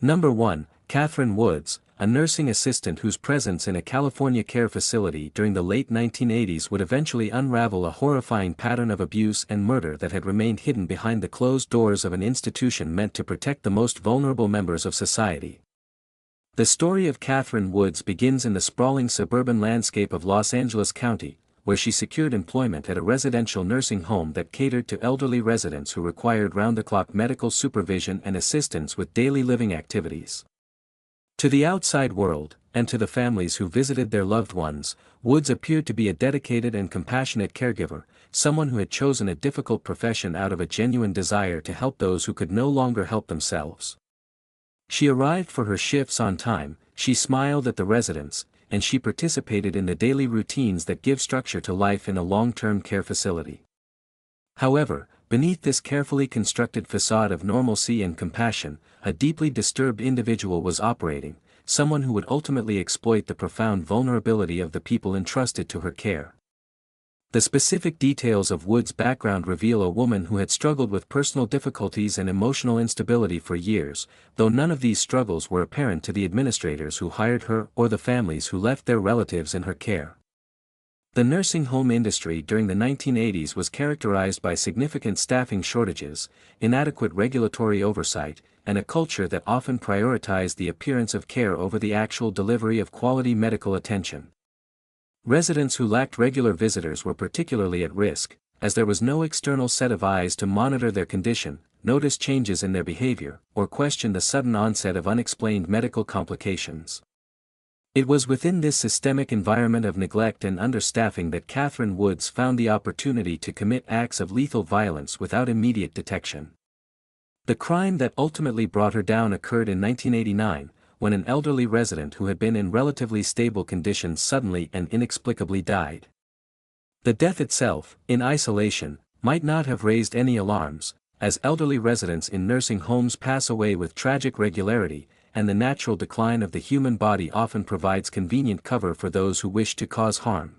Number 1. Catherine Woods, a nursing assistant whose presence in a California care facility during the late 1980s would eventually unravel a horrifying pattern of abuse and murder that had remained hidden behind the closed doors of an institution meant to protect the most vulnerable members of society. The story of Catherine Woods begins in the sprawling suburban landscape of Los Angeles County, where she secured employment at a residential nursing home that catered to elderly residents who required round-the-clock medical supervision and assistance with daily living activities. To the outside world, and to the families who visited their loved ones, Woods appeared to be a dedicated and compassionate caregiver, someone who had chosen a difficult profession out of a genuine desire to help those who could no longer help themselves. She arrived for her shifts on time, she smiled at the residents, and she participated in the daily routines that give structure to life in a long-term care facility. However, beneath this carefully constructed facade of normalcy and compassion, a deeply disturbed individual was operating, someone who would ultimately exploit the profound vulnerability of the people entrusted to her care. The specific details of Wood's background reveal a woman who had struggled with personal difficulties and emotional instability for years, though none of these struggles were apparent to the administrators who hired her or the families who left their relatives in her care. The nursing home industry during the 1980s was characterized by significant staffing shortages, inadequate regulatory oversight, and a culture that often prioritized the appearance of care over the actual delivery of quality medical attention. Residents who lacked regular visitors were particularly at risk, as there was no external set of eyes to monitor their condition, notice changes in their behavior, or question the sudden onset of unexplained medical complications. It was within this systemic environment of neglect and understaffing that Catherine Woods found the opportunity to commit acts of lethal violence without immediate detection. The crime that ultimately brought her down occurred in 1989, when an elderly resident who had been in relatively stable conditions suddenly and inexplicably died. The death itself, in isolation, might not have raised any alarms, as elderly residents in nursing homes pass away with tragic regularity, and the natural decline of the human body often provides convenient cover for those who wish to cause harm.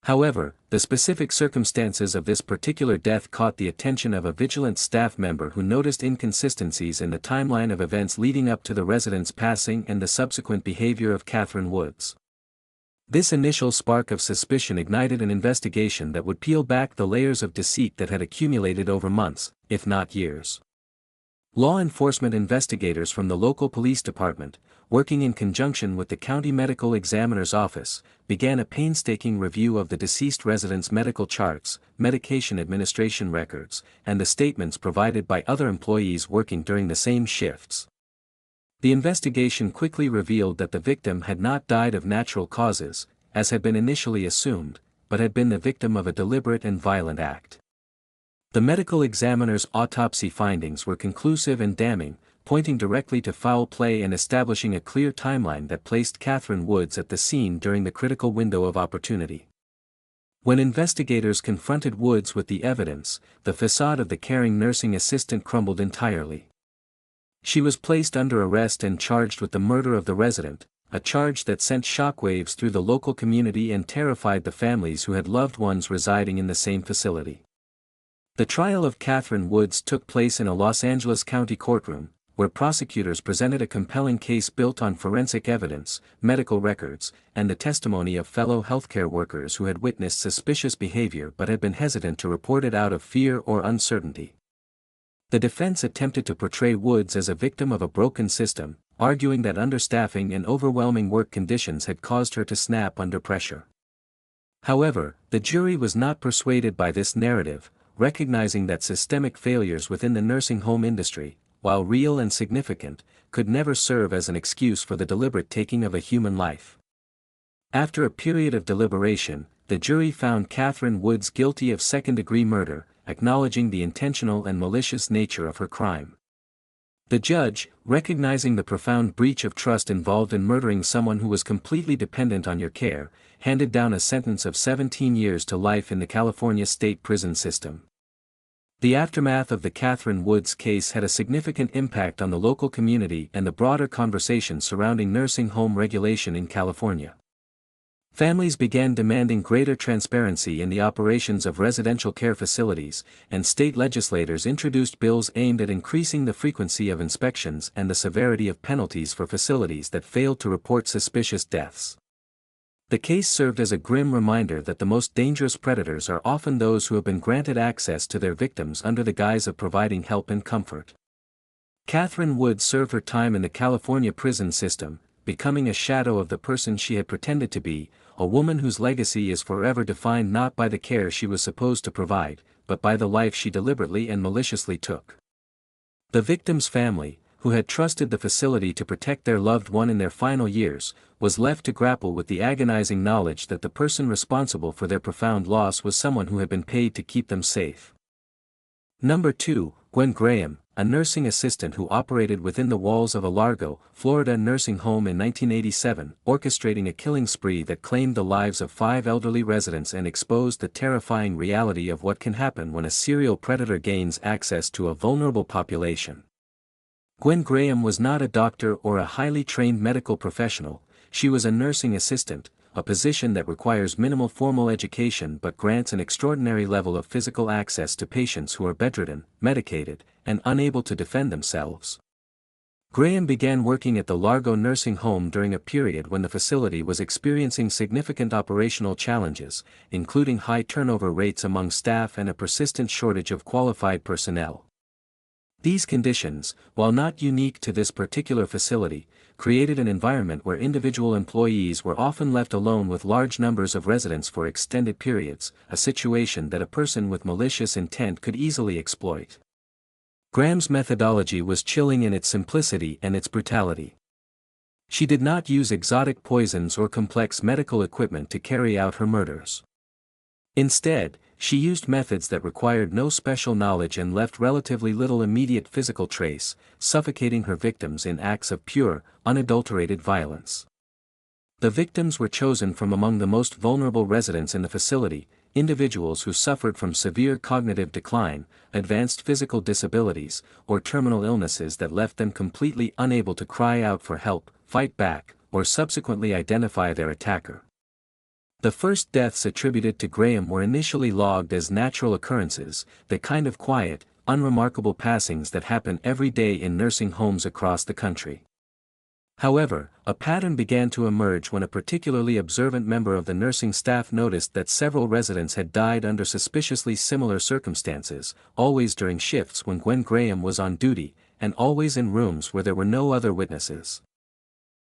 However, the specific circumstances of this particular death caught the attention of a vigilant staff member who noticed inconsistencies in the timeline of events leading up to the resident's passing and the subsequent behavior of Catherine Woods. This initial spark of suspicion ignited an investigation that would peel back the layers of deceit that had accumulated over months, if not years. Law enforcement investigators from the local police department, working in conjunction with the county medical examiner's office, began a painstaking review of the deceased resident's medical charts, medication administration records, and the statements provided by other employees working during the same shifts. The investigation quickly revealed that the victim had not died of natural causes, as had been initially assumed, but had been the victim of a deliberate and violent act. The medical examiner's autopsy findings were conclusive and damning, pointing directly to foul play and establishing a clear timeline that placed Catherine Woods at the scene during the critical window of opportunity. When investigators confronted Woods with the evidence, the facade of the caring nursing assistant crumbled entirely. She was placed under arrest and charged with the murder of the resident, a charge that sent shockwaves through the local community and terrified the families who had loved ones residing in the same facility. The trial of Catherine Woods took place in a Los Angeles County courtroom, where prosecutors presented a compelling case built on forensic evidence, medical records, and the testimony of fellow healthcare workers who had witnessed suspicious behavior but had been hesitant to report it out of fear or uncertainty. The defense attempted to portray Woods as a victim of a broken system, arguing that understaffing and overwhelming work conditions had caused her to snap under pressure. However, the jury was not persuaded by this narrative, recognizing that systemic failures within the nursing home industry, while real and significant, could never serve as an excuse for the deliberate taking of a human life. After a period of deliberation, the jury found Catherine Woods guilty of second-degree murder, acknowledging the intentional and malicious nature of her crime. The judge, recognizing the profound breach of trust involved in murdering someone who was completely dependent on your care, handed down a sentence of 17 years to life in the California state prison system. The aftermath of the Catherine Woods case had a significant impact on the local community and the broader conversation surrounding nursing home regulation in California. Families began demanding greater transparency in the operations of residential care facilities, and state legislators introduced bills aimed at increasing the frequency of inspections and the severity of penalties for facilities that failed to report suspicious deaths. The case served as a grim reminder that the most dangerous predators are often those who have been granted access to their victims under the guise of providing help and comfort. Catherine Wood served her time in the California prison system, becoming a shadow of the person she had pretended to be, a woman whose legacy is forever defined not by the care she was supposed to provide, but by the life she deliberately and maliciously took. The victim's family, who had trusted the facility to protect their loved one in their final years, was left to grapple with the agonizing knowledge that the person responsible for their profound loss was someone who had been paid to keep them safe. Number 2, Gwen Graham, a nursing assistant who operated within the walls of a Largo, Florida nursing home in 1987, orchestrating a killing spree that claimed the lives of 5 elderly residents and exposed the terrifying reality of what can happen when a serial predator gains access to a vulnerable population. Gwen Graham was not a doctor or a highly trained medical professional, she was a nursing assistant, a position that requires minimal formal education but grants an extraordinary level of physical access to patients who are bedridden, medicated, and unable to defend themselves. Graham began working at the Largo nursing home during a period when the facility was experiencing significant operational challenges, including high turnover rates among staff and a persistent shortage of qualified personnel. These conditions, while not unique to this particular facility, created an environment where individual employees were often left alone with large numbers of residents for extended periods, a situation that a person with malicious intent could easily exploit. Graham's methodology was chilling in its simplicity and its brutality. She did not use exotic poisons or complex medical equipment to carry out her murders. Instead, she used methods that required no special knowledge and left relatively little immediate physical trace, suffocating her victims in acts of pure, unadulterated violence. The victims were chosen from among the most vulnerable residents in the facility, individuals who suffered from severe cognitive decline, advanced physical disabilities, or terminal illnesses that left them completely unable to cry out for help, fight back, or subsequently identify their attacker. The first deaths attributed to Graham were initially logged as natural occurrences, the kind of quiet, unremarkable passings that happen every day in nursing homes across the country. However, a pattern began to emerge when a particularly observant member of the nursing staff noticed that several residents had died under suspiciously similar circumstances, always during shifts when Gwen Graham was on duty, and always in rooms where there were no other witnesses.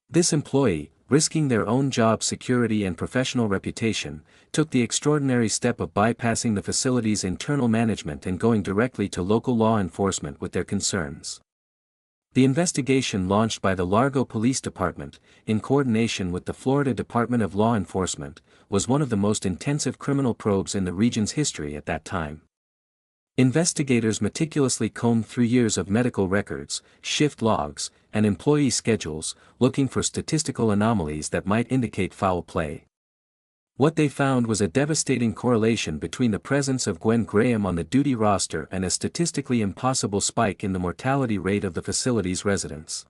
This employee, risking their own job security and professional reputation, took the extraordinary step of bypassing the facility's internal management and going directly to local law enforcement with their concerns. The investigation launched by the Largo Police Department, in coordination with the Florida Department of Law Enforcement, was one of the most intensive criminal probes in the region's history at that time. Investigators meticulously combed through years of medical records, shift logs, and employee schedules, looking for statistical anomalies that might indicate foul play. What they found was a devastating correlation between the presence of Gwen Graham on the duty roster and a statistically impossible spike in the mortality rate of the facility's residents.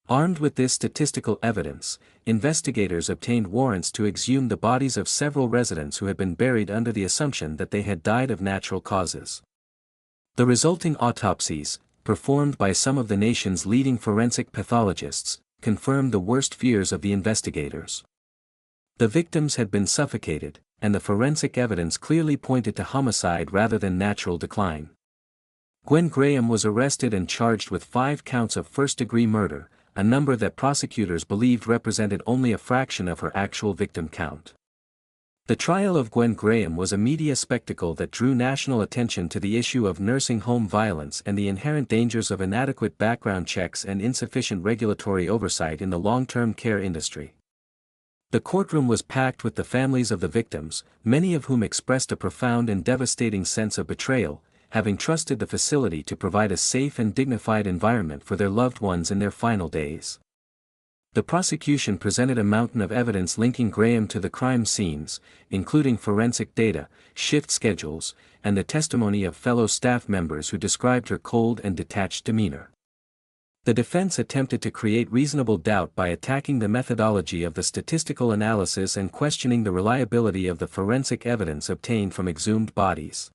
Armed with this statistical evidence, investigators obtained warrants to exhume the bodies of several residents who had been buried under the assumption that they had died of natural causes. The resulting autopsies, performed by some of the nation's leading forensic pathologists, confirmed the worst fears of the investigators. The victims had been suffocated, and the forensic evidence clearly pointed to homicide rather than natural decline. Gwen Graham was arrested and charged with 5 counts of first-degree murder, a number that prosecutors believed represented only a fraction of her actual victim count. The trial of Gwen Graham was a media spectacle that drew national attention to the issue of nursing home violence and the inherent dangers of inadequate background checks and insufficient regulatory oversight in the long-term care industry. The courtroom was packed with the families of the victims, many of whom expressed a profound and devastating sense of betrayal, having trusted the facility to provide a safe and dignified environment for their loved ones in their final days. The prosecution presented a mountain of evidence linking Graham to the crime scenes, including forensic data, shift schedules, and the testimony of fellow staff members who described her cold and detached demeanor. The defense attempted to create reasonable doubt by attacking the methodology of the statistical analysis and questioning the reliability of the forensic evidence obtained from exhumed bodies.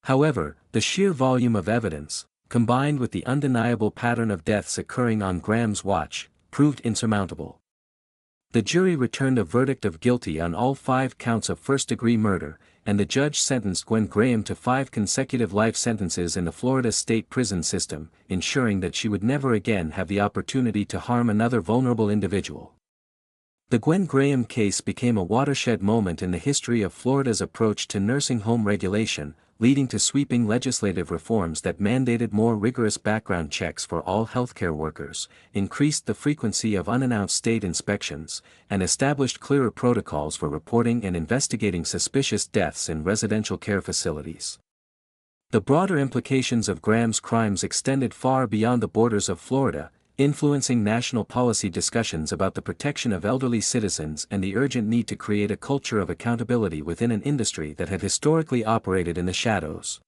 However, the sheer volume of evidence, combined with the undeniable pattern of deaths occurring on Graham's watch, proved insurmountable. The jury returned a verdict of guilty on all 5 counts of first-degree murder, and the judge sentenced Gwen Graham to 5 consecutive life sentences in the Florida state prison system, ensuring that she would never again have the opportunity to harm another vulnerable individual. The Gwen Graham case became a watershed moment in the history of Florida's approach to nursing home regulation, leading to sweeping legislative reforms that mandated more rigorous background checks for all healthcare workers, increased the frequency of unannounced state inspections, and established clearer protocols for reporting and investigating suspicious deaths in residential care facilities. The broader implications of Graham's crimes extended far beyond the borders of Florida, influencing national policy discussions about the protection of elderly citizens and the urgent need to create a culture of accountability within an industry that had historically operated in the shadows.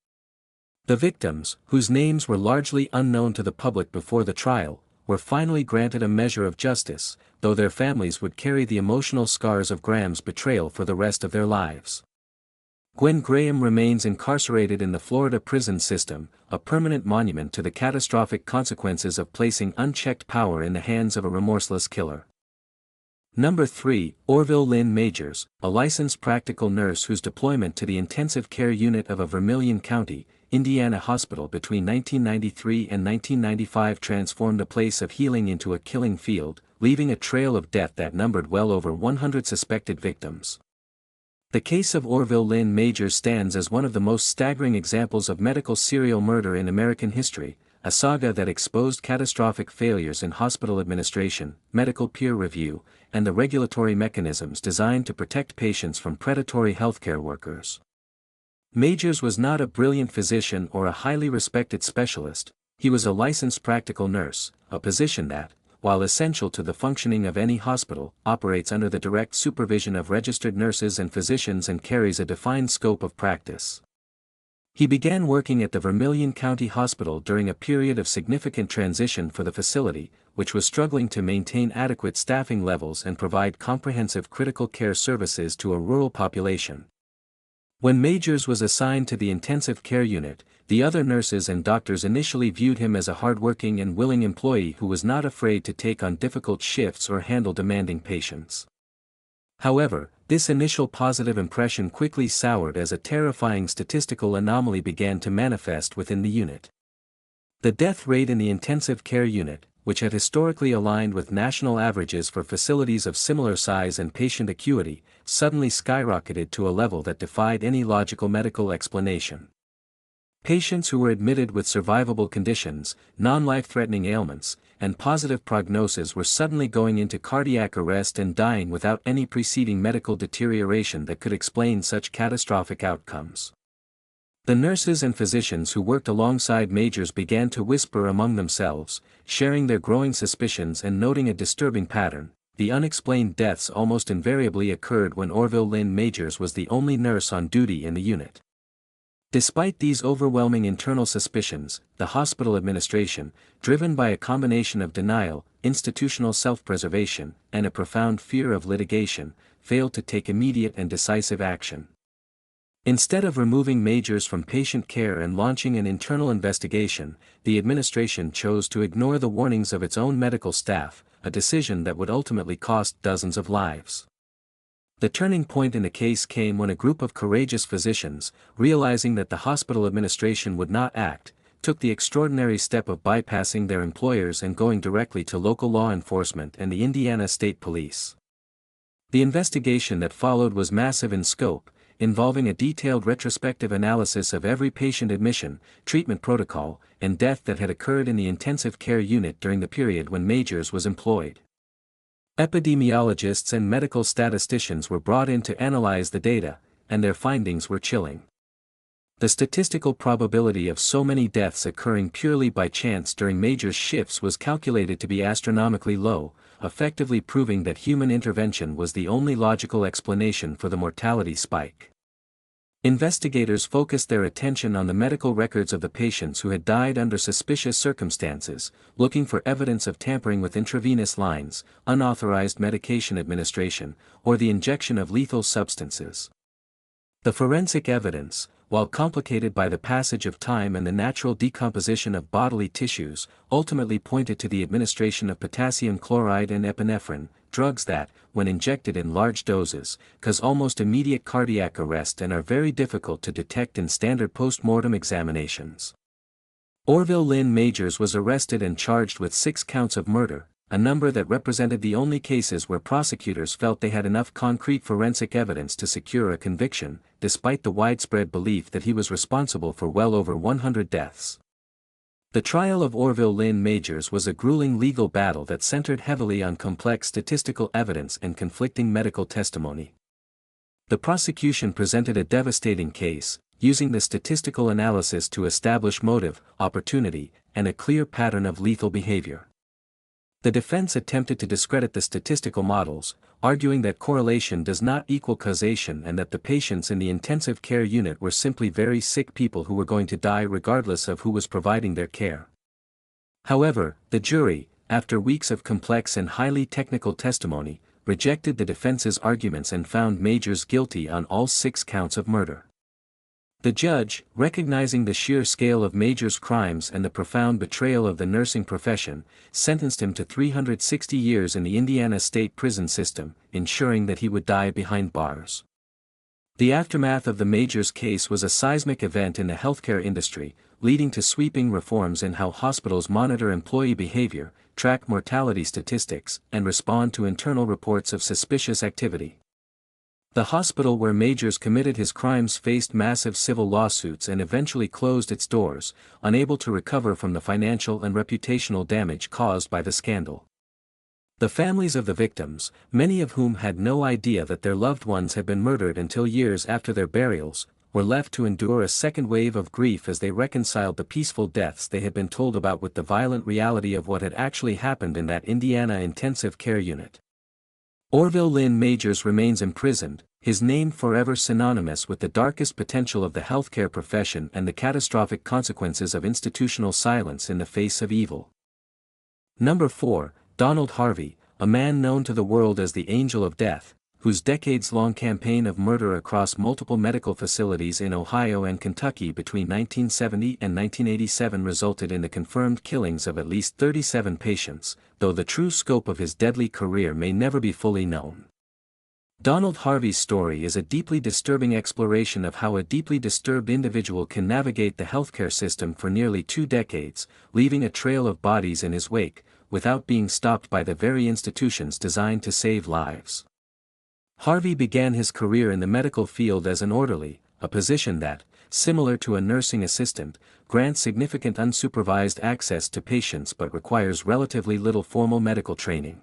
The victims, whose names were largely unknown to the public before the trial, were finally granted a measure of justice, though their families would carry the emotional scars of Graham's betrayal for the rest of their lives. Gwen Graham remains incarcerated in the Florida prison system, a permanent monument to the catastrophic consequences of placing unchecked power in the hands of a remorseless killer. Number 3, Orville Lynn Majors, a licensed practical nurse whose deployment to the intensive care unit of a Vermilion County, Indiana hospital between 1993 and 1995 transformed a place of healing into a killing field, leaving a trail of death that numbered well over 100 suspected victims. The case of Orville Lynn Majors stands as one of the most staggering examples of medical serial murder in American history, a saga that exposed catastrophic failures in hospital administration, medical peer review, and the regulatory mechanisms designed to protect patients from predatory healthcare workers. Majors was not a brilliant physician or a highly respected specialist, he was a licensed practical nurse, a position that, while essential to the functioning of any hospital, operates under the direct supervision of registered nurses and physicians and carries a defined scope of practice. He began working at the Vermilion County Hospital during a period of significant transition for the facility, which was struggling to maintain adequate staffing levels and provide comprehensive critical care services to a rural population. When Majors was assigned to the intensive care unit, the other nurses and doctors initially viewed him as a hardworking and willing employee who was not afraid to take on difficult shifts or handle demanding patients. However, this initial positive impression quickly soured as a terrifying statistical anomaly began to manifest within the unit. The death rate in the intensive care unit, which had historically aligned with national averages for facilities of similar size and patient acuity, suddenly skyrocketed to a level that defied any logical medical explanation. Patients who were admitted with survivable conditions, non-life-threatening ailments, and positive prognosis were suddenly going into cardiac arrest and dying without any preceding medical deterioration that could explain such catastrophic outcomes. The nurses and physicians who worked alongside Majors began to whisper among themselves, sharing their growing suspicions and noting a disturbing pattern. The unexplained deaths almost invariably occurred when Orville Lynn Majors was the only nurse on duty in the unit. Despite these overwhelming internal suspicions, the hospital administration, driven by a combination of denial, institutional self-preservation, and a profound fear of litigation, failed to take immediate and decisive action. Instead of removing Majors from patient care and launching an internal investigation, the administration chose to ignore the warnings of its own medical staff, a decision that would ultimately cost dozens of lives. The turning point in the case came when a group of courageous physicians, realizing that the hospital administration would not act, took the extraordinary step of bypassing their employers and going directly to local law enforcement and the Indiana State Police. The investigation that followed was massive in scope, involving a detailed retrospective analysis of every patient admission, treatment protocol, and death that had occurred in the intensive care unit during the period when Majors was employed. Epidemiologists and medical statisticians were brought in to analyze the data, and their findings were chilling. The statistical probability of so many deaths occurring purely by chance during Majors' shifts was calculated to be astronomically low, effectively proving that human intervention was the only logical explanation for the mortality spike. Investigators focused their attention on the medical records of the patients who had died under suspicious circumstances, looking for evidence of tampering with intravenous lines, unauthorized medication administration, or the injection of lethal substances. The forensic evidence, while complicated by the passage of time and the natural decomposition of bodily tissues, ultimately pointed to the administration of potassium chloride and epinephrine, drugs that, when injected in large doses, cause almost immediate cardiac arrest and are very difficult to detect in standard post-mortem examinations. Orville Lynn Majors was arrested and charged with 6 counts of murder, a number that represented the only cases where prosecutors felt they had enough concrete forensic evidence to secure a conviction, despite the widespread belief that he was responsible for well over 100 deaths. The trial of Orville Lynn Majors was a grueling legal battle that centered heavily on complex statistical evidence and conflicting medical testimony. The prosecution presented a devastating case, using the statistical analysis to establish motive, opportunity, and a clear pattern of lethal behavior. The defense attempted to discredit the statistical models, arguing that correlation does not equal causation and that the patients in the intensive care unit were simply very sick people who were going to die regardless of who was providing their care. However, the jury, after weeks of complex and highly technical testimony, rejected the defense's arguments and found Majors guilty on all 6 counts of murder. The judge, recognizing the sheer scale of Majors' crimes and the profound betrayal of the nursing profession, sentenced him to 360 years in the Indiana state prison system, ensuring that he would die behind bars. The aftermath of the Majors case was a seismic event in the healthcare industry, leading to sweeping reforms in how hospitals monitor employee behavior, track mortality statistics, and respond to internal reports of suspicious activity. The hospital where Majors committed his crimes faced massive civil lawsuits and eventually closed its doors, unable to recover from the financial and reputational damage caused by the scandal. The families of the victims, many of whom had no idea that their loved ones had been murdered until years after their burials, were left to endure a second wave of grief as they reconciled the peaceful deaths they had been told about with the violent reality of what had actually happened in that Indiana intensive care unit. Orville Lynn Majors remains imprisoned, his name forever synonymous with the darkest potential of the healthcare profession and the catastrophic consequences of institutional silence in the face of evil. Number 4, Donald Harvey, a man known to the world as the Angel of Death, whose decades-long campaign of murder across multiple medical facilities in Ohio and Kentucky between 1970 and 1987 resulted in the confirmed killings of at least 37 patients, though the true scope of his deadly career may never be fully known. Donald Harvey's story is a deeply disturbing exploration of how a deeply disturbed individual can navigate the healthcare system for nearly 2 decades, leaving a trail of bodies in his wake, without being stopped by the very institutions designed to save lives. Harvey began his career in the medical field as an orderly, a position that, similar to a nursing assistant, grants significant unsupervised access to patients but requires relatively little formal medical training.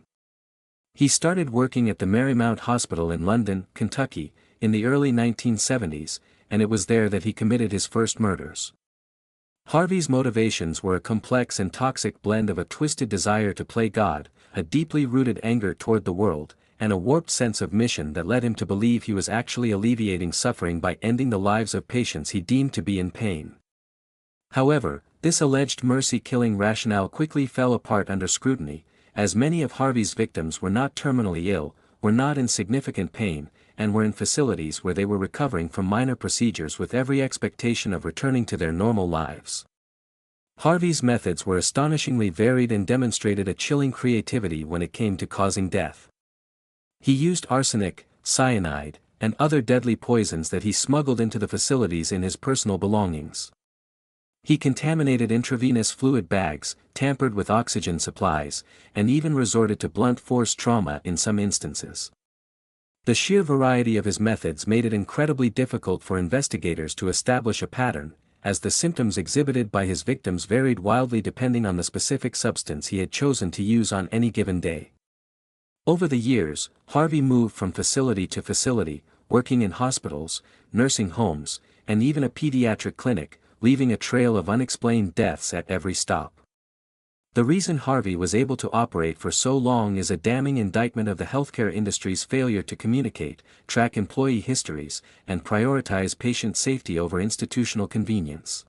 He started working at the Marymount Hospital in London, Kentucky, in the early 1970s, and it was there that he committed his first murders. Harvey's motivations were a complex and toxic blend of a twisted desire to play God, a deeply rooted anger toward the world, and a warped sense of mission that led him to believe he was actually alleviating suffering by ending the lives of patients he deemed to be in pain. However, this alleged mercy-killing rationale quickly fell apart under scrutiny, as many of Harvey's victims were not terminally ill, were not in significant pain, and were in facilities where they were recovering from minor procedures with every expectation of returning to their normal lives. Harvey's methods were astonishingly varied and demonstrated a chilling creativity when it came to causing death. He used arsenic, cyanide, and other deadly poisons that he smuggled into the facilities in his personal belongings. He contaminated intravenous fluid bags, tampered with oxygen supplies, and even resorted to blunt force trauma in some instances. The sheer variety of his methods made it incredibly difficult for investigators to establish a pattern, as the symptoms exhibited by his victims varied wildly depending on the specific substance he had chosen to use on any given day. Over the years, Harvey moved from facility to facility, working in hospitals, nursing homes, and even a pediatric clinic, leaving a trail of unexplained deaths at every stop. The reason Harvey was able to operate for so long is a damning indictment of the healthcare industry's failure to communicate, track employee histories, and prioritize patient safety over institutional convenience.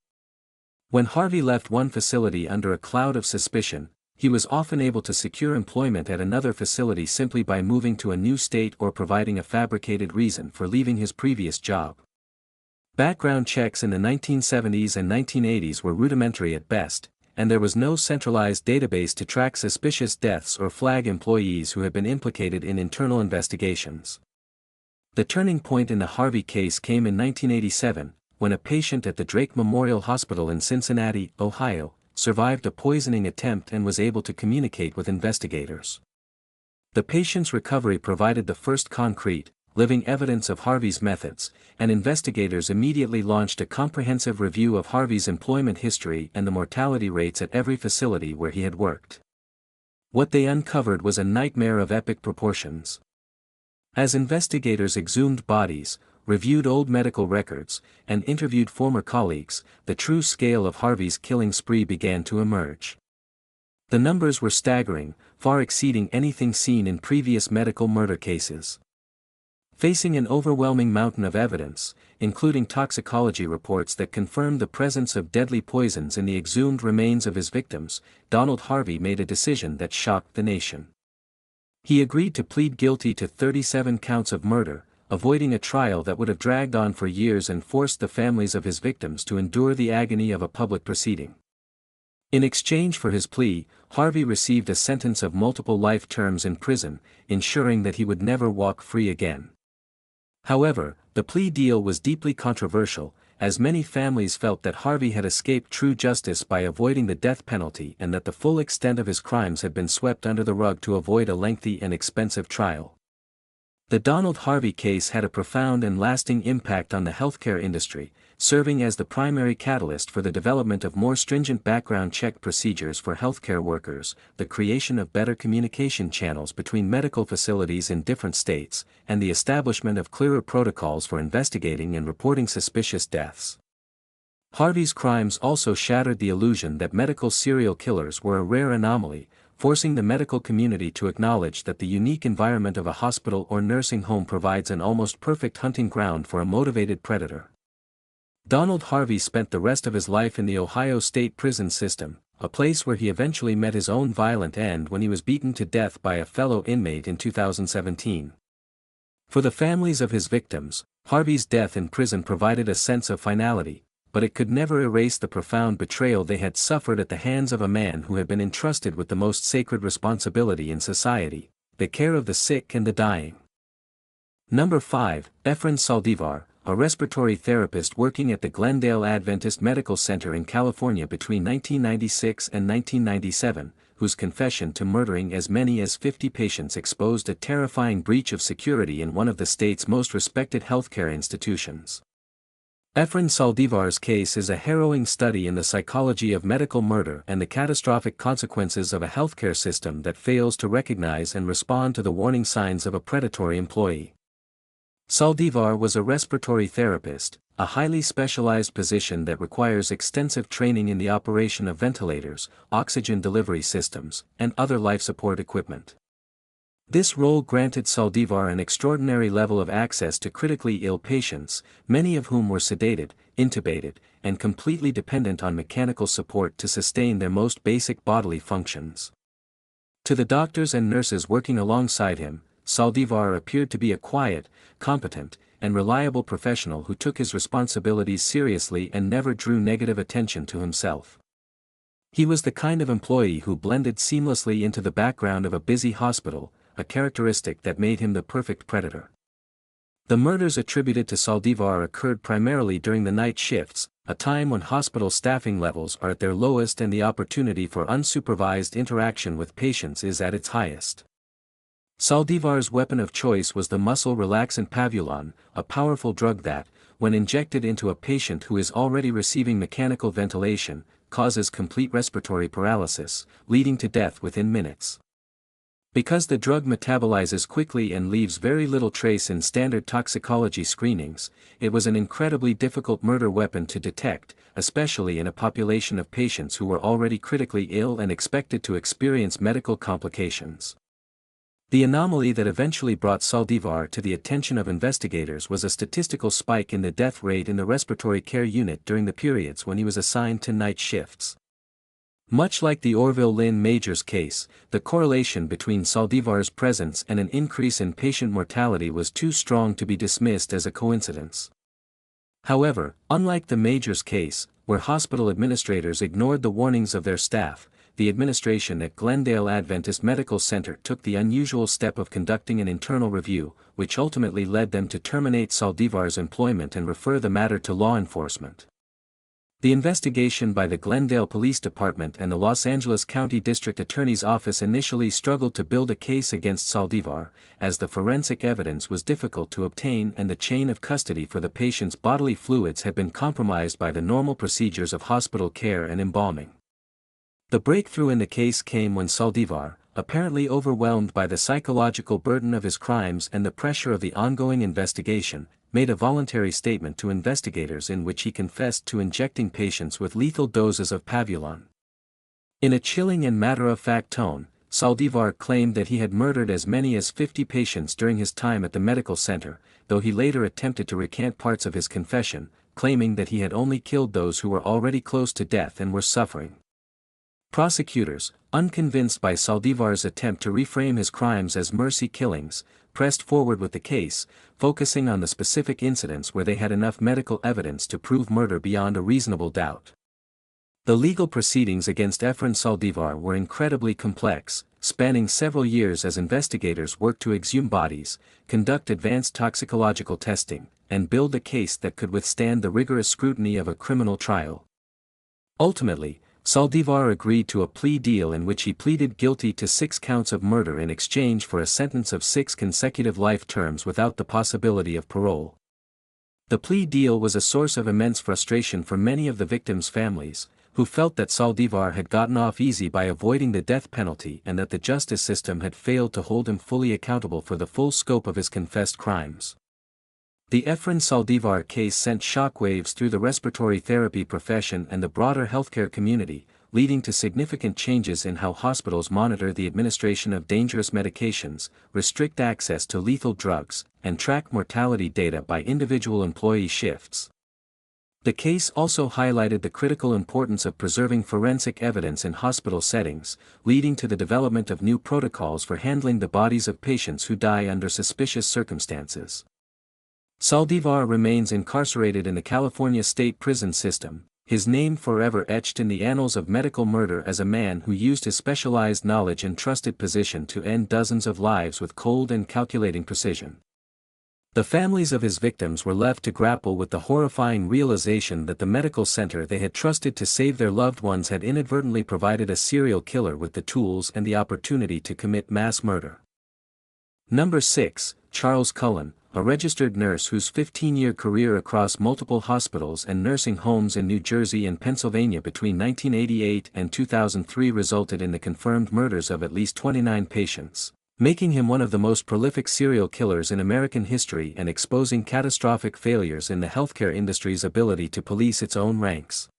When Harvey left one facility under a cloud of suspicion, he was often able to secure employment at another facility simply by moving to a new state or providing a fabricated reason for leaving his previous job. Background checks in the 1970s and 1980s were rudimentary at best, and there was no centralized database to track suspicious deaths or flag employees who had been implicated in internal investigations. The turning point in the Harvey case came in 1987, when a patient at the Drake Memorial Hospital in Cincinnati, Ohio, survived a poisoning attempt and was able to communicate with investigators. The patient's recovery provided the first concrete, living evidence of Harvey's methods, and investigators immediately launched a comprehensive review of Harvey's employment history and the mortality rates at every facility where he had worked. What they uncovered was a nightmare of epic proportions. As investigators exhumed bodies, reviewed old medical records, and interviewed former colleagues, the true scale of Harvey's killing spree began to emerge. The numbers were staggering, far exceeding anything seen in previous medical murder cases. Facing an overwhelming mountain of evidence, including toxicology reports that confirmed the presence of deadly poisons in the exhumed remains of his victims, Donald Harvey made a decision that shocked the nation. He agreed to plead guilty to 37 counts of murder, avoiding a trial that would have dragged on for years and forced the families of his victims to endure the agony of a public proceeding. In exchange for his plea, Harvey received a sentence of multiple life terms in prison, ensuring that he would never walk free again. However, the plea deal was deeply controversial, as many families felt that Harvey had escaped true justice by avoiding the death penalty and that the full extent of his crimes had been swept under the rug to avoid a lengthy and expensive trial. The Donald Harvey case had a profound and lasting impact on the healthcare industry, serving as the primary catalyst for the development of more stringent background check procedures for healthcare workers, the creation of better communication channels between medical facilities in different states, and the establishment of clearer protocols for investigating and reporting suspicious deaths. Harvey's crimes also shattered the illusion that medical serial killers were a rare anomaly, forcing the medical community to acknowledge that the unique environment of a hospital or nursing home provides an almost perfect hunting ground for a motivated predator. Donald Harvey spent the rest of his life in the Ohio State Prison System, a place where he eventually met his own violent end when he was beaten to death by a fellow inmate in 2017. For the families of his victims, Harvey's death in prison provided a sense of finality, but it could never erase the profound betrayal they had suffered at the hands of a man who had been entrusted with the most sacred responsibility in society, the care of the sick and the dying. Number 5, Efrain Saldivar, a respiratory therapist working at the Glendale Adventist Medical Center in California between 1996 and 1997, whose confession to murdering as many as 50 patients exposed a terrifying breach of security in one of the state's most respected healthcare institutions. Efrain Saldivar's case is a harrowing study in the psychology of medical murder and the catastrophic consequences of a healthcare system that fails to recognize and respond to the warning signs of a predatory employee. Saldivar was a respiratory therapist, a highly specialized position that requires extensive training in the operation of ventilators, oxygen delivery systems, and other life support equipment. This role granted Saldivar an extraordinary level of access to critically ill patients, many of whom were sedated, intubated, and completely dependent on mechanical support to sustain their most basic bodily functions. To the doctors and nurses working alongside him, Saldivar appeared to be a quiet, competent, and reliable professional who took his responsibilities seriously and never drew negative attention to himself. He was the kind of employee who blended seamlessly into the background of a busy hospital, a characteristic that made him the perfect predator. The murders attributed to Saldivar occurred primarily during the night shifts, a time when hospital staffing levels are at their lowest and the opportunity for unsupervised interaction with patients is at its highest. Saldivar's weapon of choice was the muscle relaxant Pavulon, a powerful drug that, when injected into a patient who is already receiving mechanical ventilation, causes complete respiratory paralysis, leading to death within minutes. Because the drug metabolizes quickly and leaves very little trace in standard toxicology screenings, it was an incredibly difficult murder weapon to detect, especially in a population of patients who were already critically ill and expected to experience medical complications. The anomaly that eventually brought Saldivar to the attention of investigators was a statistical spike in the death rate in the respiratory care unit during the periods when he was assigned to night shifts. Much like the Orville Lynn Majors case, the correlation between Saldivar's presence and an increase in patient mortality was too strong to be dismissed as a coincidence. However, unlike the Majors case, where hospital administrators ignored the warnings of their staff, the administration at Glendale Adventist Medical Center took the unusual step of conducting an internal review, which ultimately led them to terminate Saldivar's employment and refer the matter to law enforcement. The investigation by the Glendale Police Department and the Los Angeles County District Attorney's Office initially struggled to build a case against Saldivar, as the forensic evidence was difficult to obtain and the chain of custody for the patient's bodily fluids had been compromised by the normal procedures of hospital care and embalming. The breakthrough in the case came when Saldivar, apparently overwhelmed by the psychological burden of his crimes and the pressure of the ongoing investigation, made a voluntary statement to investigators in which he confessed to injecting patients with lethal doses of Pavulon. In a chilling and matter-of-fact tone, Saldivar claimed that he had murdered as many as 50 patients during his time at the medical center, though he later attempted to recant parts of his confession, claiming that he had only killed those who were already close to death and were suffering. Prosecutors, unconvinced by Saldivar's attempt to reframe his crimes as mercy killings, pressed forward with the case, focusing on the specific incidents where they had enough medical evidence to prove murder beyond a reasonable doubt. The legal proceedings against Efren Saldivar were incredibly complex, spanning several years as investigators worked to exhume bodies, conduct advanced toxicological testing, and build a case that could withstand the rigorous scrutiny of a criminal trial. Ultimately, Saldivar agreed to a plea deal in which he pleaded guilty to 6 counts of murder in exchange for a sentence of 6 consecutive life terms without the possibility of parole. The plea deal was a source of immense frustration for many of the victims' families, who felt that Saldivar had gotten off easy by avoiding the death penalty and that the justice system had failed to hold him fully accountable for the full scope of his confessed crimes. The Efren Saldivar case sent shockwaves through the respiratory therapy profession and the broader healthcare community, leading to significant changes in how hospitals monitor the administration of dangerous medications, restrict access to lethal drugs, and track mortality data by individual employee shifts. The case also highlighted the critical importance of preserving forensic evidence in hospital settings, leading to the development of new protocols for handling the bodies of patients who die under suspicious circumstances. Saldivar remains incarcerated in the California state prison system, his name forever etched in the annals of medical murder as a man who used his specialized knowledge and trusted position to end dozens of lives with cold and calculating precision. The families of his victims were left to grapple with the horrifying realization that the medical center they had trusted to save their loved ones had inadvertently provided a serial killer with the tools and the opportunity to commit mass murder. Number 6, Charles Cullen, a registered nurse whose 15-year career across multiple hospitals and nursing homes in New Jersey and Pennsylvania between 1988 and 2003 resulted in the confirmed murders of at least 29 patients, making him one of the most prolific serial killers in American history and exposing catastrophic failures in the healthcare industry's ability to police its own ranks.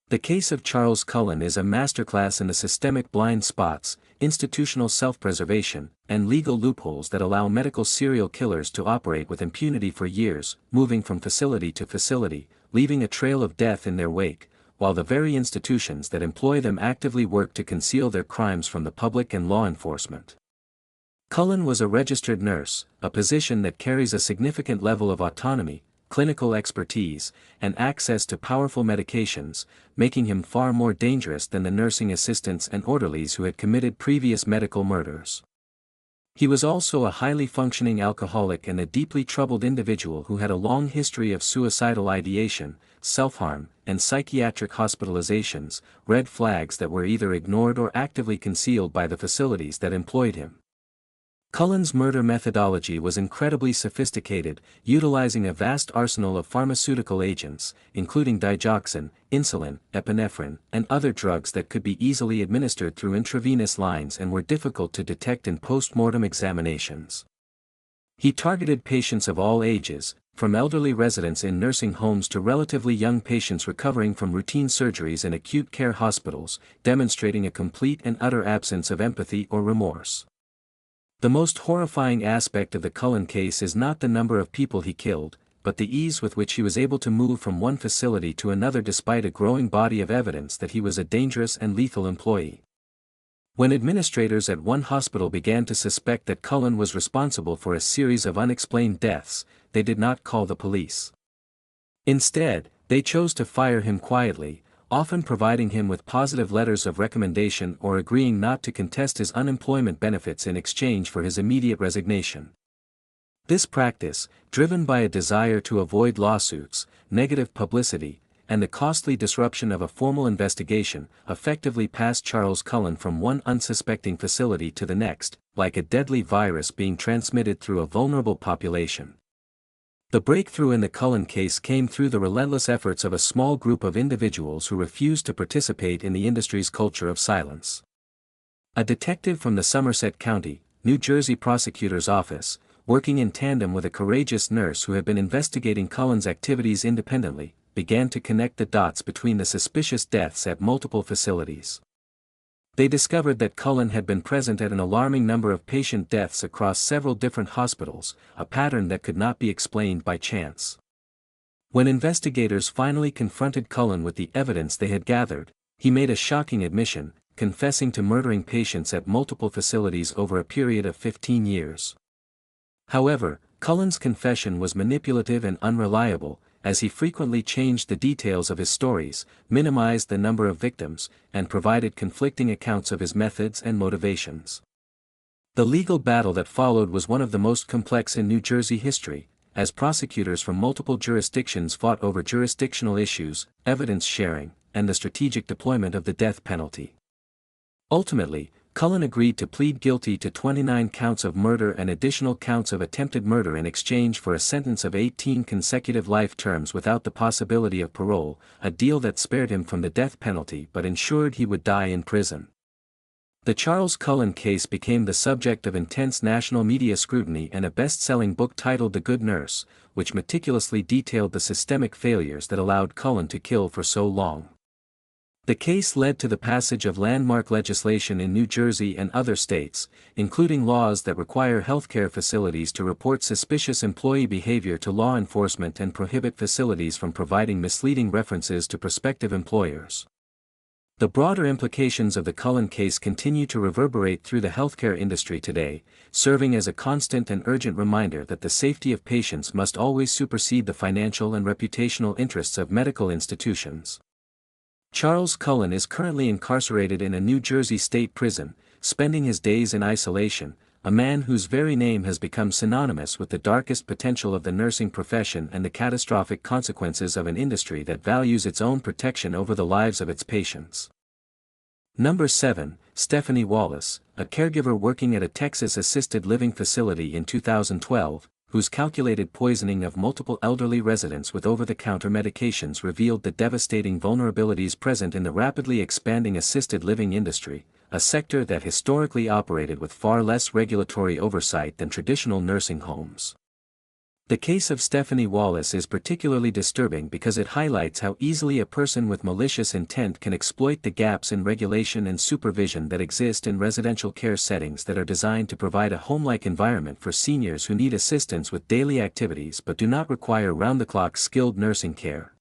The case of Charles Cullen is a masterclass in the systemic blind spots, institutional self-preservation, and legal loopholes that allow medical serial killers to operate with impunity for years, moving from facility to facility, leaving a trail of death in their wake, while the very institutions that employ them actively work to conceal their crimes from the public and law enforcement. Cullen was a registered nurse, a position that carries a significant level of autonomy, clinical expertise, and access to powerful medications, making him far more dangerous than the nursing assistants and orderlies who had committed previous medical murders. He was also a highly functioning alcoholic and a deeply troubled individual who had a long history of suicidal ideation, self-harm, and psychiatric hospitalizations, red flags that were either ignored or actively concealed by the facilities that employed him. Cullen's murder methodology was incredibly sophisticated, utilizing a vast arsenal of pharmaceutical agents, including digoxin, insulin, epinephrine, and other drugs that could be easily administered through intravenous lines and were difficult to detect in post-mortem examinations. He targeted patients of all ages, from elderly residents in nursing homes to relatively young patients recovering from routine surgeries in acute care hospitals, demonstrating a complete and utter absence of empathy or remorse. The most horrifying aspect of the Cullen case is not the number of people he killed, but the ease with which he was able to move from one facility to another despite a growing body of evidence that he was a dangerous and lethal employee. When administrators at one hospital began to suspect that Cullen was responsible for a series of unexplained deaths, they did not call the police. Instead, they chose to fire him quietly, often providing him with positive letters of recommendation or agreeing not to contest his unemployment benefits in exchange for his immediate resignation. This practice, driven by a desire to avoid lawsuits, negative publicity, and the costly disruption of a formal investigation, effectively passed Charles Cullen from one unsuspecting facility to the next, like a deadly virus being transmitted through a vulnerable population. The breakthrough in the Cullen case came through the relentless efforts of a small group of individuals who refused to participate in the industry's culture of silence. A detective from the Somerset County, New Jersey prosecutor's office, working in tandem with a courageous nurse who had been investigating Cullen's activities independently, began to connect the dots between the suspicious deaths at multiple facilities. They discovered that Cullen had been present at an alarming number of patient deaths across several different hospitals, a pattern that could not be explained by chance. When investigators finally confronted Cullen with the evidence they had gathered, he made a shocking admission, confessing to murdering patients at multiple facilities over a period of 15 years. However, Cullen's confession was manipulative and unreliable, as he frequently changed the details of his stories, minimized the number of victims, and provided conflicting accounts of his methods and motivations. The legal battle that followed was one of the most complex in New Jersey history, as prosecutors from multiple jurisdictions fought over jurisdictional issues, evidence sharing, and the strategic deployment of the death penalty. Ultimately, Cullen agreed to plead guilty to 29 counts of murder and additional counts of attempted murder in exchange for a sentence of 18 consecutive life terms without the possibility of parole, a deal that spared him from the death penalty but ensured he would die in prison. The Charles Cullen case became the subject of intense national media scrutiny and a best-selling book titled The Good Nurse, which meticulously detailed the systemic failures that allowed Cullen to kill for so long. The case led to the passage of landmark legislation in New Jersey and other states, including laws that require healthcare facilities to report suspicious employee behavior to law enforcement and prohibit facilities from providing misleading references to prospective employers. The broader implications of the Cullen case continue to reverberate through the healthcare industry today, serving as a constant and urgent reminder that the safety of patients must always supersede the financial and reputational interests of medical institutions. Charles Cullen is currently incarcerated in a New Jersey state prison, spending his days in isolation, a man whose very name has become synonymous with the darkest potential of the nursing profession and the catastrophic consequences of an industry that values its own protection over the lives of its patients. Number 7, Stephanie Wallace, a caregiver working at a Texas assisted living facility in 2012, whose calculated poisoning of multiple elderly residents with over-the-counter medications revealed the devastating vulnerabilities present in the rapidly expanding assisted living industry, a sector that historically operated with far less regulatory oversight than traditional nursing homes. The case of Stephanie Wallace is particularly disturbing because it highlights how easily a person with malicious intent can exploit the gaps in regulation and supervision that exist in residential care settings that are designed to provide a home-like environment for seniors who need assistance with daily activities but do not require round-the-clock skilled nursing care.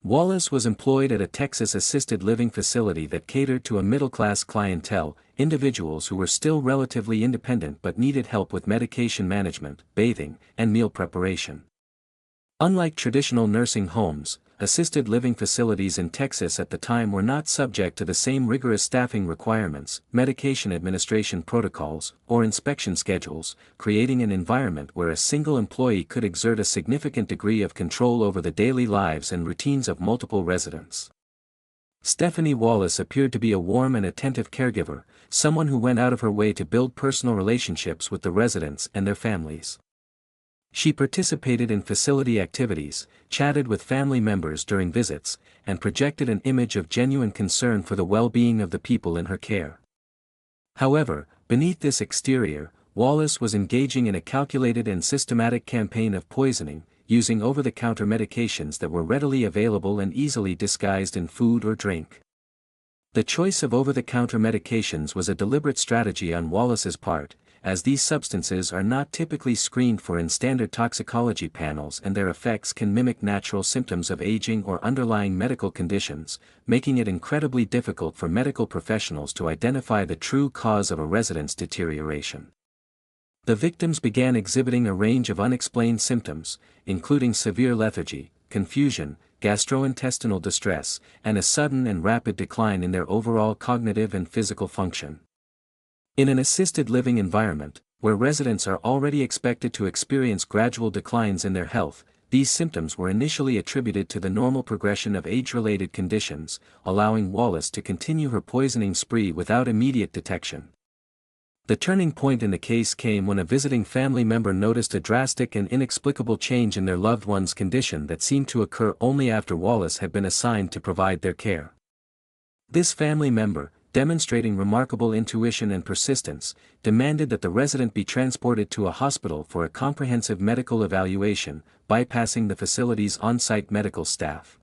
Wallace was employed at a Texas assisted living facility that catered to a middle-class clientele, individuals who were still relatively independent but needed help with medication management, bathing, and meal preparation. Unlike traditional nursing homes, assisted living facilities in Texas at the time were not subject to the same rigorous staffing requirements, medication administration protocols, or inspection schedules, creating an environment where a single employee could exert a significant degree of control over the daily lives and routines of multiple residents. Stephanie Wallace appeared to be a warm and attentive caregiver, someone who went out of her way to build personal relationships with the residents and their families. She participated in facility activities, chatted with family members during visits, and projected an image of genuine concern for the well-being of the people in her care. However, beneath this exterior, Wallace was engaging in a calculated and systematic campaign of poisoning, using over-the-counter medications that were readily available and easily disguised in food or drink. The choice of over-the-counter medications was a deliberate strategy on Wallace's part, as these substances are not typically screened for in standard toxicology panels and their effects can mimic natural symptoms of aging or underlying medical conditions, making it incredibly difficult for medical professionals to identify the true cause of a resident's deterioration. The victims began exhibiting a range of unexplained symptoms, including severe lethargy, confusion, gastrointestinal distress, and a sudden and rapid decline in their overall cognitive and physical function. In an assisted living environment, where residents are already expected to experience gradual declines in their health, these symptoms were initially attributed to the normal progression of age-related conditions, allowing Wallace to continue her poisoning spree without immediate detection. The turning point in the case came when a visiting family member noticed a drastic and inexplicable change in their loved one's condition that seemed to occur only after Wallace had been assigned to provide their care. This family member, demonstrating remarkable intuition and persistence, demanded that the resident be transported to a hospital for a comprehensive medical evaluation, bypassing the facility's on-site medical staff.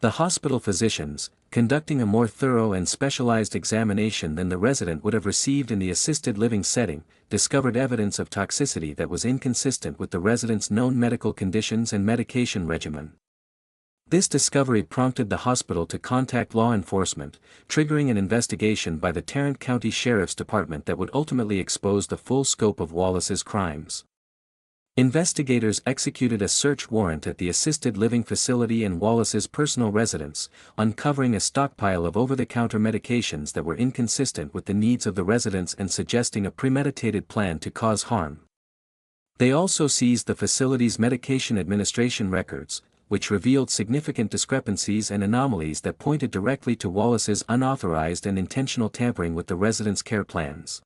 The hospital physicians, conducting a more thorough and specialized examination than the resident would have received in the assisted living setting, discovered evidence of toxicity that was inconsistent with the resident's known medical conditions and medication regimen. This discovery prompted the hospital to contact law enforcement, triggering an investigation by the Tarrant County Sheriff's Department that would ultimately expose the full scope of Wallace's crimes. Investigators executed a search warrant at the assisted living facility and Wallace's personal residence, uncovering a stockpile of over-the-counter medications that were inconsistent with the needs of the residents and suggesting a premeditated plan to cause harm. They also seized the facility's medication administration records, which revealed significant discrepancies and anomalies that pointed directly to Wallace's unauthorized and intentional tampering with the residents' care plans.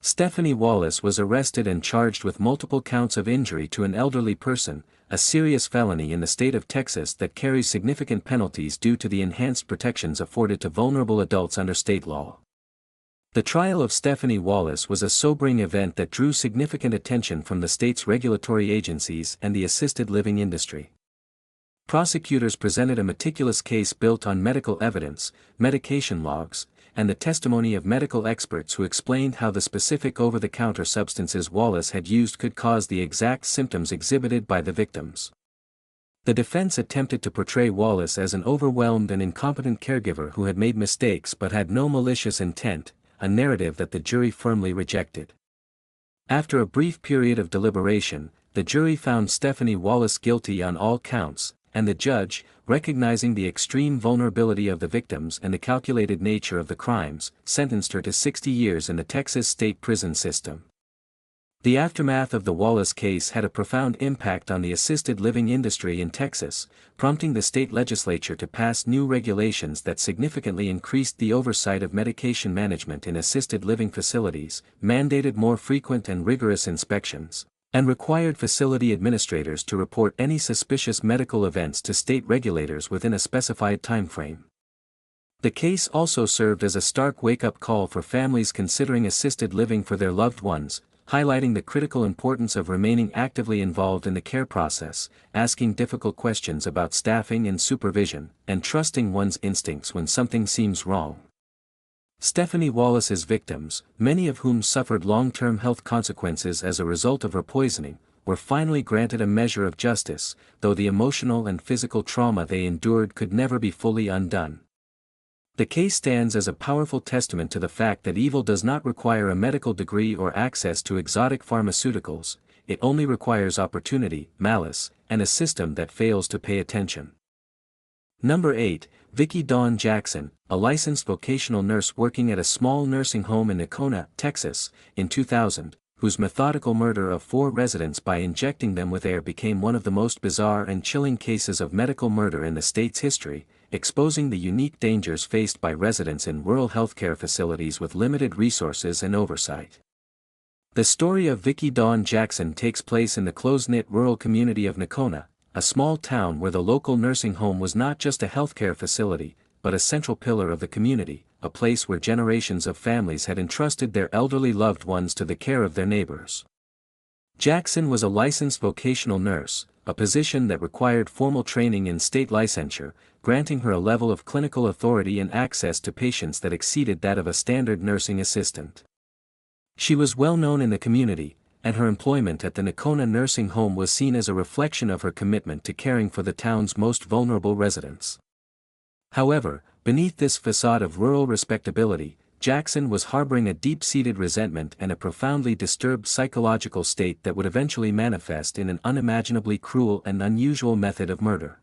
Stephanie Wallace was arrested and charged with multiple counts of injury to an elderly person, a serious felony in the state of Texas that carries significant penalties due to the enhanced protections afforded to vulnerable adults under state law. The trial of Stephanie Wallace was a sobering event that drew significant attention from the state's regulatory agencies and the assisted living industry. Prosecutors presented a meticulous case built on medical evidence, medication logs, and the testimony of medical experts who explained how the specific over-the-counter substances Wallace had used could cause the exact symptoms exhibited by the victims. The defense attempted to portray Wallace as an overwhelmed and incompetent caregiver who had made mistakes but had no malicious intent, a narrative that the jury firmly rejected. After a brief period of deliberation, the jury found Stephanie Wallace guilty on all counts, and the judge, recognizing the extreme vulnerability of the victims and the calculated nature of the crimes, sentenced her to 60 years in the Texas state prison system. The aftermath of the Wallace case had a profound impact on the assisted living industry in Texas, prompting the state legislature to pass new regulations that significantly increased the oversight of medication management in assisted living facilities, mandated more frequent and rigorous inspections, and required facility administrators to report any suspicious medical events to state regulators within a specified timeframe. The case also served as a stark wake-up call for families considering assisted living for their loved ones, highlighting the critical importance of remaining actively involved in the care process, asking difficult questions about staffing and supervision, and trusting one's instincts when something seems wrong. Stephanie Wallace's victims, many of whom suffered long-term health consequences as a result of her poisoning, were finally granted a measure of justice, though the emotional and physical trauma they endured could never be fully undone. The case stands as a powerful testament to the fact that evil does not require a medical degree or access to exotic pharmaceuticals, it only requires opportunity, malice, and a system that fails to pay attention. Number 8, Vicki Dawn Jackson, a licensed vocational nurse working at a small nursing home in Nocona, Texas, in 2000, whose methodical murder of 4 residents by injecting them with air became one of the most bizarre and chilling cases of medical murder in the state's history, exposing the unique dangers faced by residents in rural healthcare facilities with limited resources and oversight. The story of Vicki Dawn Jackson takes place in the close-knit rural community of Nocona, a small town where the local nursing home was not just a healthcare facility, but a central pillar of the community, a place where generations of families had entrusted their elderly loved ones to the care of their neighbors. Jackson was a licensed vocational nurse, a position that required formal training in state licensure, granting her a level of clinical authority and access to patients that exceeded that of a standard nursing assistant. She was well known in the community, and her employment at the Nocona nursing home was seen as a reflection of her commitment to caring for the town's most vulnerable residents. However, beneath this facade of rural respectability, Jackson was harboring a deep-seated resentment and a profoundly disturbed psychological state that would eventually manifest in an unimaginably cruel and unusual method of murder.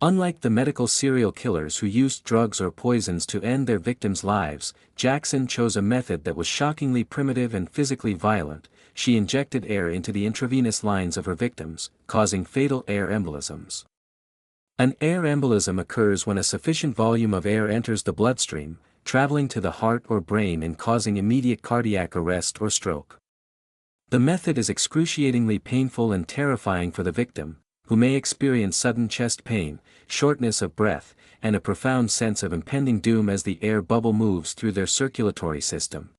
Unlike the medical serial killers who used drugs or poisons to end their victims' lives, Jackson chose a method that was shockingly primitive and physically violent. She injected air into the intravenous lines of her victims, causing fatal air embolisms. An air embolism occurs when a sufficient volume of air enters the bloodstream, traveling to the heart or brain and causing immediate cardiac arrest or stroke. The method is excruciatingly painful and terrifying for the victim, who may experience sudden chest pain, shortness of breath, and a profound sense of impending doom as the air bubble moves through their circulatory system.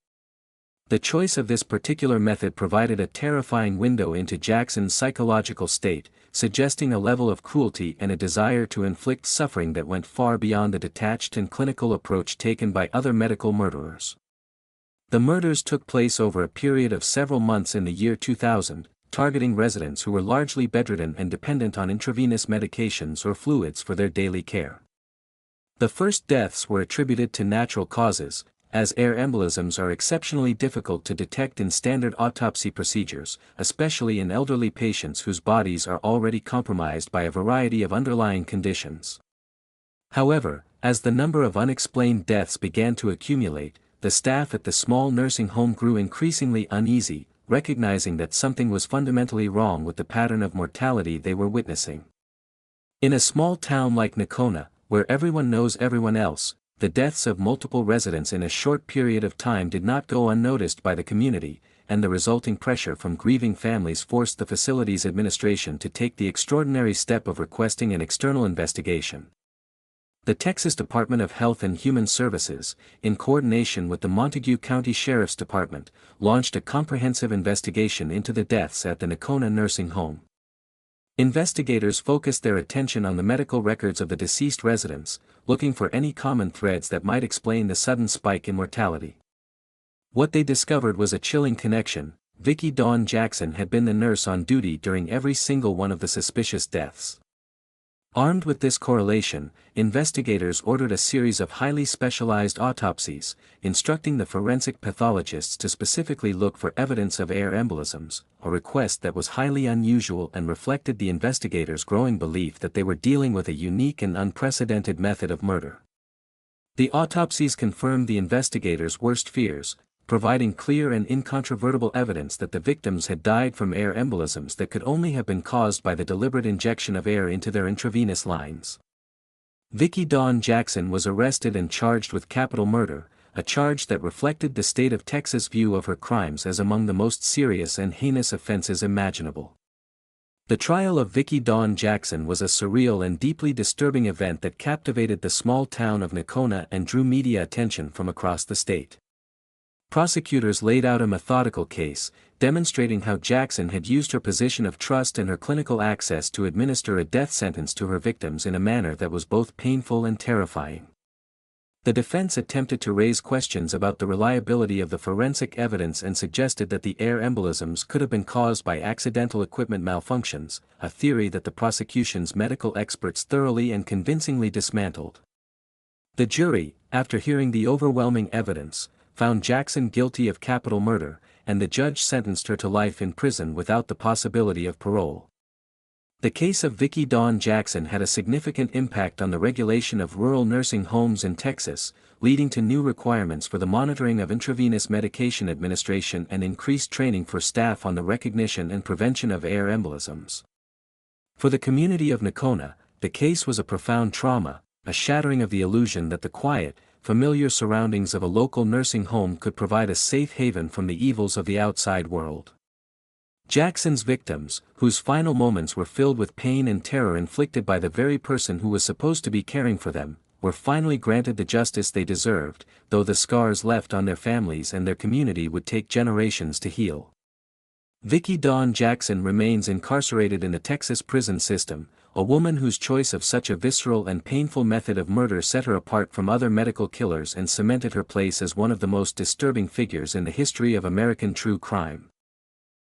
The choice of this particular method provided a terrifying window into Jackson's psychological state, suggesting a level of cruelty and a desire to inflict suffering that went far beyond the detached and clinical approach taken by other medical murderers. The murders took place over a period of several months in the year 2000, targeting residents who were largely bedridden and dependent on intravenous medications or fluids for their daily care. The first deaths were attributed to natural causes, as air embolisms are exceptionally difficult to detect in standard autopsy procedures, especially in elderly patients whose bodies are already compromised by a variety of underlying conditions. However, as the number of unexplained deaths began to accumulate, the staff at the small nursing home grew increasingly uneasy, recognizing that something was fundamentally wrong with the pattern of mortality they were witnessing. In a small town like Nocona, where everyone knows everyone else, the deaths of multiple residents in a short period of time did not go unnoticed by the community, and the resulting pressure from grieving families forced the facility's administration to take the extraordinary step of requesting an external investigation. The Texas Department of Health and Human Services, in coordination with the Montague County Sheriff's Department, launched a comprehensive investigation into the deaths at the Nocona nursing home. Investigators focused their attention on the medical records of the deceased residents, looking for any common threads that might explain the sudden spike in mortality. What they discovered was a chilling connection. Vicki Dawn Jackson had been the nurse on duty during every single one of the suspicious deaths. Armed with this correlation, investigators ordered a series of highly specialized autopsies, instructing the forensic pathologists to specifically look for evidence of air embolisms, a request that was highly unusual and reflected the investigators' growing belief that they were dealing with a unique and unprecedented method of murder. The autopsies confirmed the investigators' worst fears, providing clear and incontrovertible evidence that the victims had died from air embolisms that could only have been caused by the deliberate injection of air into their intravenous lines. Vicki Dawn Jackson was arrested and charged with capital murder, a charge that reflected the state of Texas' view of her crimes as among the most serious and heinous offenses imaginable. The trial of Vicki Dawn Jackson was a surreal and deeply disturbing event that captivated the small town of Nocona and drew media attention from across the state. Prosecutors laid out a methodical case, demonstrating how Jackson had used her position of trust and her clinical access to administer a death sentence to her victims in a manner that was both painful and terrifying. The defense attempted to raise questions about the reliability of the forensic evidence and suggested that the air embolisms could have been caused by accidental equipment malfunctions, a theory that the prosecution's medical experts thoroughly and convincingly dismantled. The jury, after hearing the overwhelming evidence, found Jackson guilty of capital murder, and the judge sentenced her to life in prison without the possibility of parole. The case of Vicki Dawn Jackson had a significant impact on the regulation of rural nursing homes in Texas, leading to new requirements for the monitoring of intravenous medication administration and increased training for staff on the recognition and prevention of air embolisms. For the community of Nocona, the case was a profound trauma, a shattering of the illusion that the quiet, familiar surroundings of a local nursing home could provide a safe haven from the evils of the outside world. Jackson's victims, whose final moments were filled with pain and terror inflicted by the very person who was supposed to be caring for them, were finally granted the justice they deserved, though the scars left on their families and their community would take generations to heal. Vicki Dawn Jackson remains incarcerated in the Texas prison system, a woman whose choice of such a visceral and painful method of murder set her apart from other medical killers and cemented her place as one of the most disturbing figures in the history of American true crime.